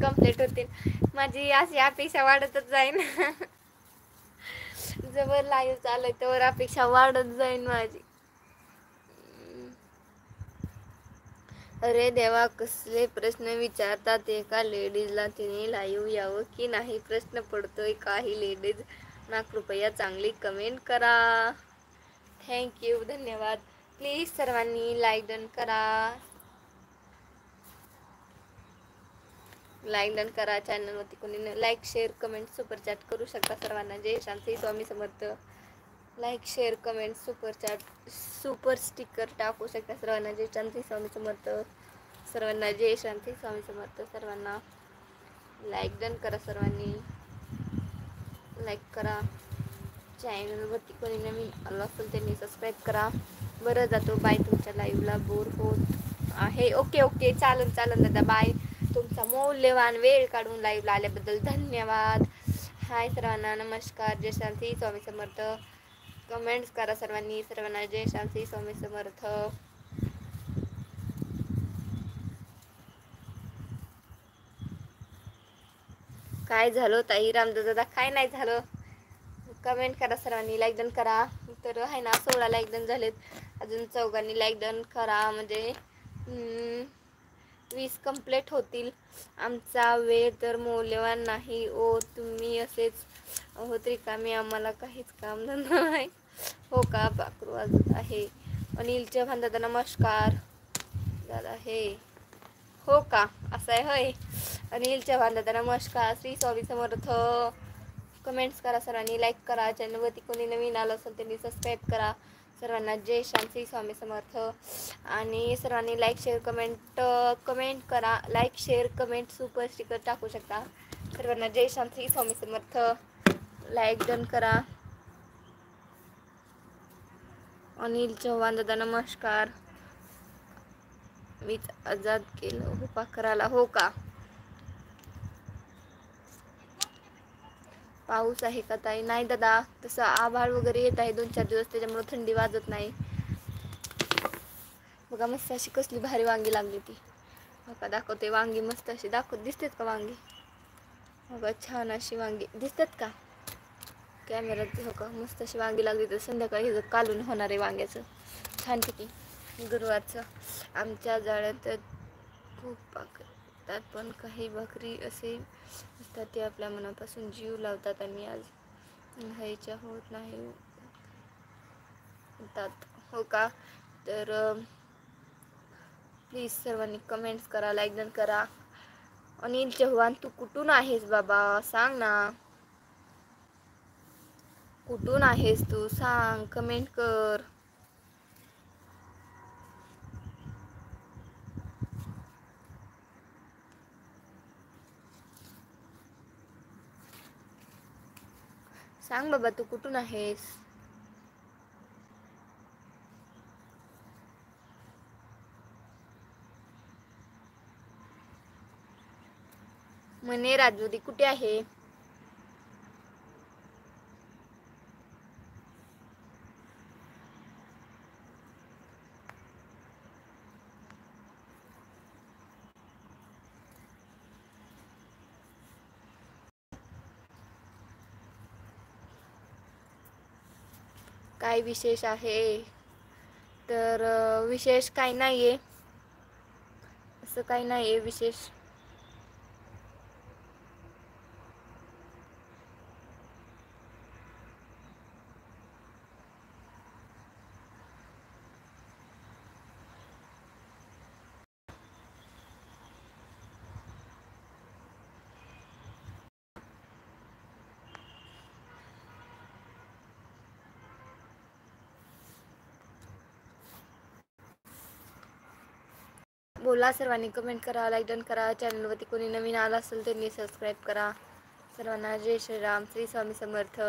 Complete होतील. माझी अशी अपेक्षा वाढतच जाईन. जवळ लाईव्ह चालय तेव्हा अपेक्षा वाढत जाईन माझी. अरे देवा, कसले प्रश्न विचारतात एका लेडीजला. तिने लाईव्ह यावं की नाही प्रश्न पडतोय. काही लेडीज ना कृपया चांगली कमेंट करा. थँक्यू, धन्यवाद. प्लीज सर्वांनी लाईक डन करा. लाईक डन करा. चॅनलवरती कोणी like share comment super chat करू शकता सर्वांना. जय शांती Swami Samarth. Like share comment super chat super sticker टाकू शकता सर्वांना. जय शांती स्वामी समर्थ सर्वांना. जय शांती स्वामी समर्थ सर्वांना. लाईक डन करा सर्वांनी. लाईक करा. चॅनलवरती कोणी नवीन आलं असेल त्यांनी सबस्क्राईब करा. बरं जातो बाय. तुमच्या लाईव्हला बोर होत आहे. ओके ओके, चालन चालन दादा, बाय. तुमचा मौल्यवान वेळ काढून लाईव्हला आल्याबद्दल धन्यवाद. हाय सर्वांना, नमस्कार. जय शांती स्वामी समर्थ. कमेंट्स करा सर्वांनी. सर्वांना जय शांती स्वामी समर्थ. काय झालं ताई रामदादा? काय नाही झालं. कमेंट करा सर्वांनी. लाईक डन करा. तर आहे ना 16 लाईक डन झालेत. अजून 4 लाईक डन करा म्हणजे 20 कंप्लीट होतील. आमचा वेळ तर मौल्यवान नाही ओ. तुम्ही असेच आहोत रिकामी. आम्हाला काहीच काम धंदा नाही. हो का? पाखरू वाजत आहे. अनिल चव्हाण दादा नमस्कार. दादा हे हो का? असं आहे होय. अनिल चव्हाण दादा नमस्कार. श्री स्वामी समर्थ. कमेंट्स करा सर्वांनी. लाईक करा. चॅनलवरती कोणी नवीन आलं असेल त्यांनी सबस्क्राईब करा सर्वांना. जय शांती स्वामी समर्थ. आणि सर्वांनी लाईक शेअर कमेंट करा. Like share comment super sticker टाकू शकता सर्वांना. जय शांती स्वामी समर्थ. लाईक डन करा. अनिल चव्हाण दादा नमस्कार. मीच आजाद केलं हो पाखराला. हो का? पाऊस आहे का ताई? नाही दादा, तसं आभाळ वगैरे येत आहे 2-4 दिवस, त्याच्यामुळे थंडी वाजत नाही. बघा मस्त अशी कसली भारी वांगी लागली ती. बघा दाखवते वांगी मस्त अशी दिसतेत का वांगी? बघा छान अशी वांगी दिसतात का कॅमेऱ्यात? हो का? मस्त अशी वांगी लागली. तर संध्याकाळी हे कालून होणार आहे वांग्याचं छानपैकी. गुरुवारचं आमच्या जाळ्यात खूप पाकतात, पण काही बकरी असे असतात ते आपल्या मनापासून जीव लावतात आणि आज व्हायच्या होत नाही होतात. हो का? तर प्लीज सर्वांनी कमेंट्स करा. लाईक डन करा. अनिल चव्हाण तू कुठून आहेस बाबा? सांग ना, कुठून आहेस तू? सांग, कमेंट कर. सांग बाबा तू कुठून आहेस? मने राजूरी कुठे आहे? काय विशेष आहे? तर विशेष काही नाही आहे. असं काही नाही आहे विशेष. बोला सर्वांनी. कमेंट करा. लाईक डन करा. चॅनलवरती कोणी नवीन आला असेल त्यांनी सबस्क्राईब करा सर्वांना. जय श्रीराम. श्री स्वामी समर्थ.